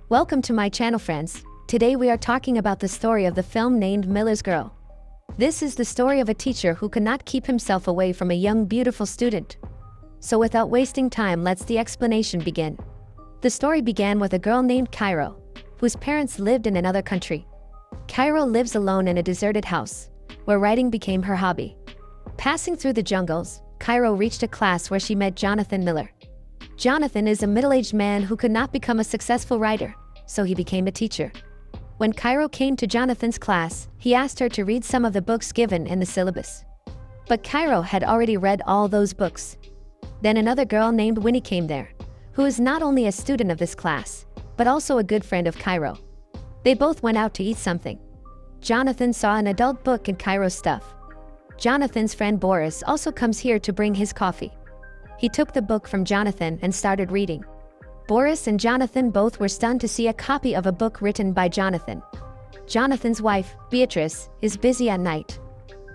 Welcome to my channel, friends. Today we are talking about the story of the film named Miller's Girl. This is the story of a teacher who could not keep himself away from a young beautiful student. So without wasting time, let's the explanation begin. The story began with a girl named Cairo, whose parents lived in another country. Cairo lives alone in a deserted house, where writing became her hobby. Passing through the jungles, Cairo reached a class where she met Jonathan Miller. Jonathan is a middle-aged man who could not become a successful writer, so he became a teacher. When Cairo came to Jonathan's class, he asked her to read some of the books given in the syllabus. But Cairo had already read all those books. Then another girl named Winnie came there, who is not only a student of this class, but also a good friend of Cairo. They both went out to eat something. Jonathan saw an adult book in Cairo's stuff. Jonathan's friend Boris also comes here to bring his coffee. He took the book from Jonathan and started reading. Boris and Jonathan both were stunned to see a copy of a book written by Jonathan. Jonathan's wife, Beatrice, is busy at night.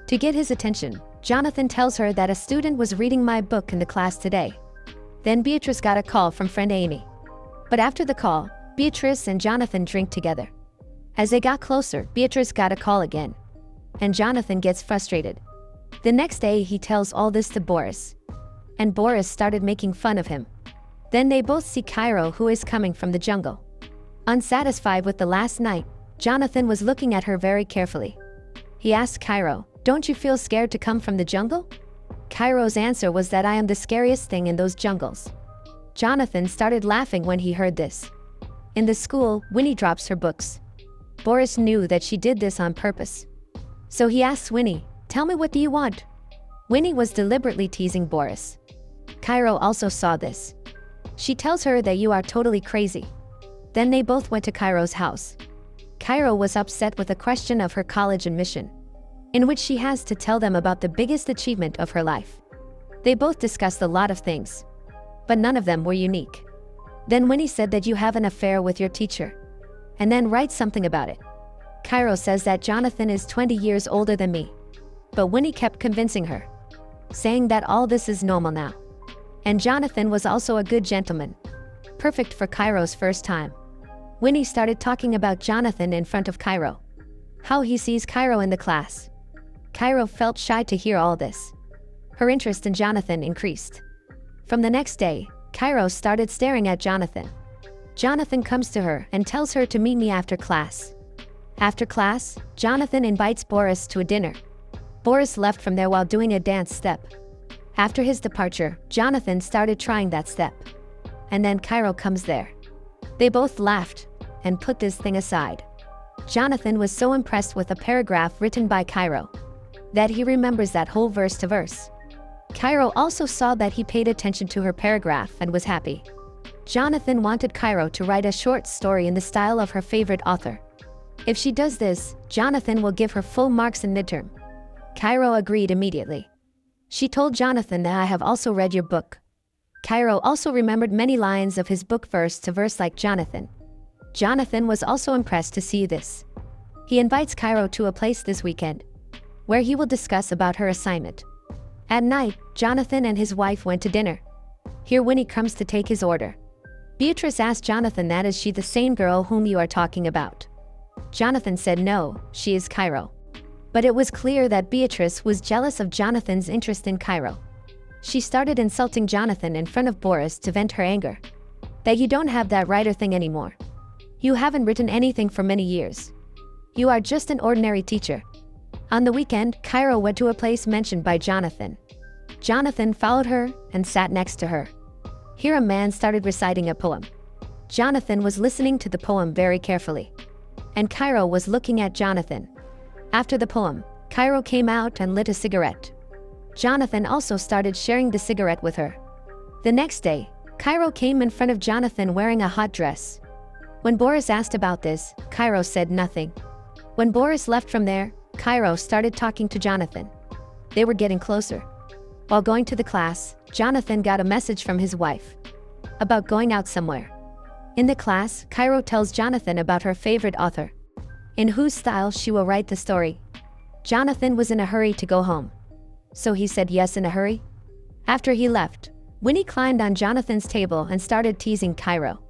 To get his attention, Jonathan tells her that a student was reading my book in the class today. Then Beatrice got a call from friend Amy. But after the call, Beatrice and Jonathan drink together. As they got closer, Beatrice got a call again. And Jonathan gets frustrated. The next day he tells all this to Boris. And Boris started making fun of him. Then they both see Cairo, who is coming from the jungle. Unsatisfied with the last night, Jonathan was looking at her very carefully. He asked Cairo, "Don't you feel scared to come from the jungle?" Cairo's answer was that I am the scariest thing in those jungles. Jonathan started laughing when he heard this. In the school, Winnie drops her books. Boris knew that she did this on purpose. So he asks Winnie, "Tell me, what do you want?" Winnie was deliberately teasing Boris. Cairo also saw this. She tells her that you are totally crazy. Then they both went to Cairo's house. Cairo was upset with the question of her college admission, in which she has to tell them about the biggest achievement of her life. They both discussed a lot of things, but none of them were unique. Then Winnie said that you have an affair with your teacher, and then write something about it. Cairo says that Jonathan is 20 years older than me, but Winnie kept convincing her, saying that all this is normal now. And Jonathan was also a good gentleman, perfect for Cairo's first time. Winnie started talking about Jonathan in front of Cairo, how he sees Cairo in the class. Cairo felt shy to hear all this. Her interest in Jonathan increased. From the next day, Cairo started staring at Jonathan. Jonathan comes to her and tells her to meet me after class. After class, Jonathan invites Boris to a dinner. Boris left from there while doing a dance step. After his departure, Jonathan started trying that step. And then Cairo comes there. They both laughed and put this thing aside. Jonathan was so impressed with a paragraph written by Cairo that he remembers that whole verse to verse. Cairo also saw that he paid attention to her paragraph and was happy. Jonathan wanted Cairo to write a short story in the style of her favorite author. If she does this, Jonathan will give her full marks in midterm. Cairo agreed immediately. She told Jonathan that I have also read your book. Cairo also remembered many lines of his book verse to verse like Jonathan. Jonathan was also impressed to see this. He invites Cairo to a place this weekend, where he will discuss about her assignment. At night, Jonathan and his wife went to dinner. Here Winnie comes to take his order. Beatrice asked Jonathan, that is she the same girl whom you are talking about? Jonathan said no, she is Cairo. But it was clear that Beatrice was jealous of Jonathan's interest in Cairo. She started insulting Jonathan in front of Boris to vent her anger. That you don't have that writer thing anymore. You haven't written anything for many years. You are just an ordinary teacher. On the weekend, Cairo went to a place mentioned by Jonathan. Jonathan followed her and sat next to her. Here a man started reciting a poem. Jonathan was listening to the poem very carefully. And Cairo was looking at Jonathan. After the poem, Cairo came out and lit a cigarette. Jonathan also started sharing the cigarette with her. The next day, Cairo came in front of Jonathan wearing a hot dress. When Boris asked about this, Cairo said nothing. When Boris left from there, Cairo started talking to Jonathan. They were getting closer. While going to the class, Jonathan got a message from his wife about going out somewhere. In the class, Cairo tells Jonathan about her favorite author, in whose style she will write the story. Jonathan was in a hurry to go home, so he said yes in a hurry. After he left, Winnie climbed on Jonathan's table and started teasing Cairo.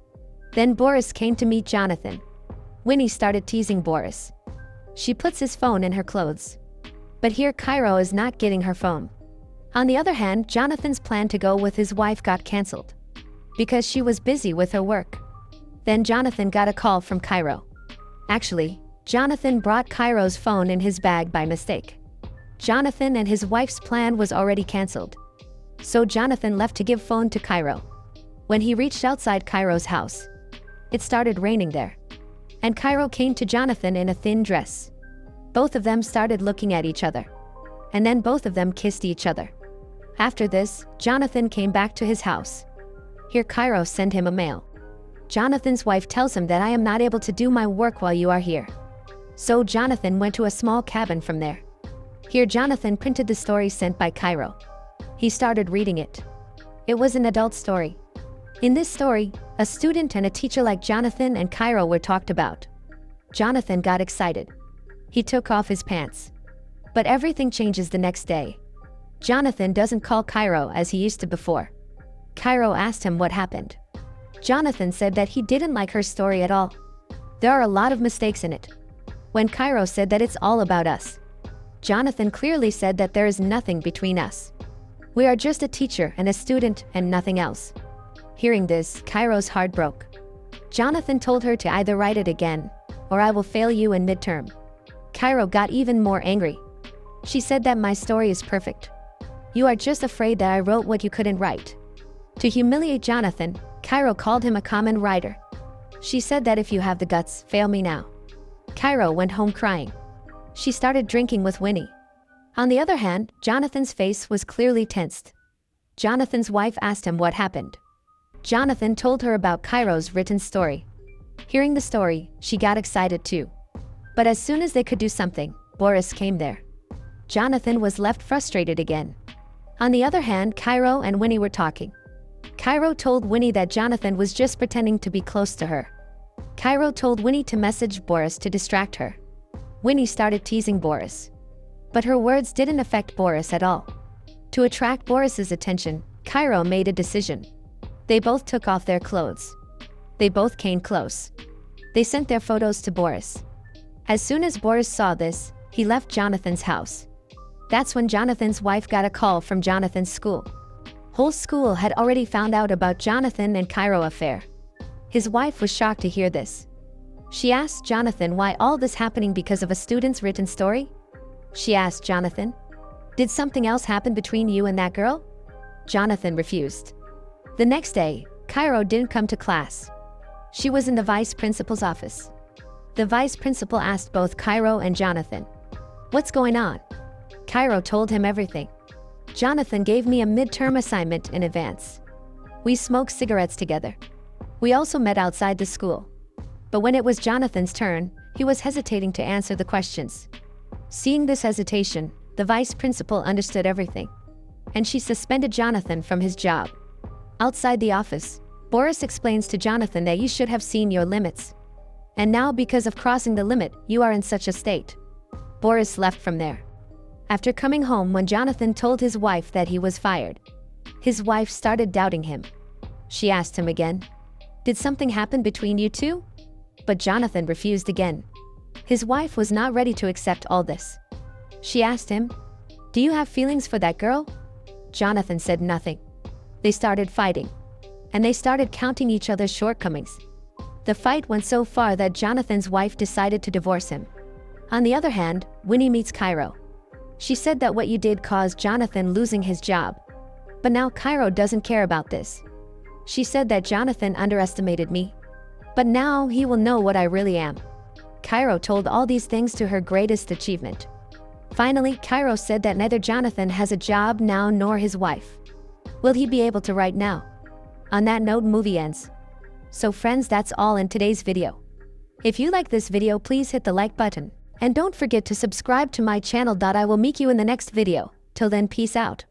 Then Boris came to meet Jonathan. Winnie started teasing Boris. She puts his phone in her clothes. But here Cairo is not getting her phone. On the other hand, Jonathan's plan to go with his wife got cancelled because she was busy with her work. Then Jonathan got a call from Cairo. Actually, Jonathan brought Cairo's phone in his bag by mistake. Jonathan and his wife's plan was already cancelled. So Jonathan left to give phone to Cairo. When he reached outside Cairo's house, it started raining there. And Cairo came to Jonathan in a thin dress. Both of them started looking at each other. And then both of them kissed each other. After this, Jonathan came back to his house. Here Cairo sent him a mail. Jonathan's wife tells him that I am not able to do my work while you are here. So Jonathan went to a small cabin from there. Here Jonathan printed the story sent by Cairo. He started reading it. It was an adult story. In this story, a student and a teacher like Jonathan and Cairo were talked about. Jonathan got excited. He took off his pants. But everything changes the next day. Jonathan doesn't call Cairo as he used to before. Cairo asked him what happened. Jonathan said that he didn't like her story at all. There are a lot of mistakes in it. When Cairo said that it's all about us, Jonathan clearly said that there is nothing between us. We are just a teacher and a student and nothing else. Hearing this, Cairo's heart broke. Jonathan told her to either write it again, or I will fail you in midterm. Cairo got even more angry. She said that my story is perfect. You are just afraid that I wrote what you couldn't write. To humiliate Jonathan, Cairo called him a common writer. She said that if you have the guts, fail me now. Cairo went home crying. She started drinking with Winnie. On the other hand, Jonathan's face was clearly tensed. Jonathan's wife asked him what happened. Jonathan told her about Cairo's written story. Hearing the story, she got excited too. But as soon as they could do something, Boris came there. Jonathan was left frustrated again. On the other hand, Cairo and Winnie were talking. Cairo told Winnie that Jonathan was just pretending to be close to her. Cairo told Winnie to message Boris to distract her. Winnie started teasing Boris. But her words didn't affect Boris at all. To attract Boris's attention, Cairo made a decision. They both took off their clothes. They both came close. They sent their photos to Boris. As soon as Boris saw this, he left Jonathan's house. That's when Jonathan's wife got a call from Jonathan's school. Whole school had already found out about Jonathan and Cairo affair. His wife was shocked to hear this. She asked Jonathan why all this happening because of a student's written story. She asked Jonathan, "Did something else happen between you and that girl?" Jonathan refused. The next day, Cairo didn't come to class. She was in the vice principal's office. The vice principal asked both Cairo and Jonathan, "What's going on?" Cairo told him everything. "Jonathan gave me a midterm assignment in advance. We smoked cigarettes together. We also met outside the school. But when it was Jonathan's turn, he was hesitating to answer the questions." Seeing this hesitation, the vice principal understood everything. And she suspended Jonathan from his job. Outside the office, Boris explains to Jonathan that you should have seen your limits. And now because of crossing the limit, you are in such a state. Boris left from there. After coming home when Jonathan told his wife that he was fired, his wife started doubting him. She asked him again, "Did something happen between you two?" But Jonathan refused again. His wife was not ready to accept all this. She asked him, "Do you have feelings for that girl?" Jonathan said nothing. They started fighting. And they started counting each other's shortcomings. The fight went so far that Jonathan's wife decided to divorce him. On the other hand, Winnie meets Cairo. She said that what you did caused Jonathan losing his job. But now Cairo doesn't care about this. She said that Jonathan underestimated me. But now he will know what I really am. Cairo told all these things to her greatest achievement. Finally, Cairo said that neither Jonathan has a job now nor his wife. Will he be able to write now? On that note, movie ends. So friends, that's all in today's video. If you like this video, please hit the like button. And don't forget to subscribe to my channel. I will meet you in the next video. Till then, peace out.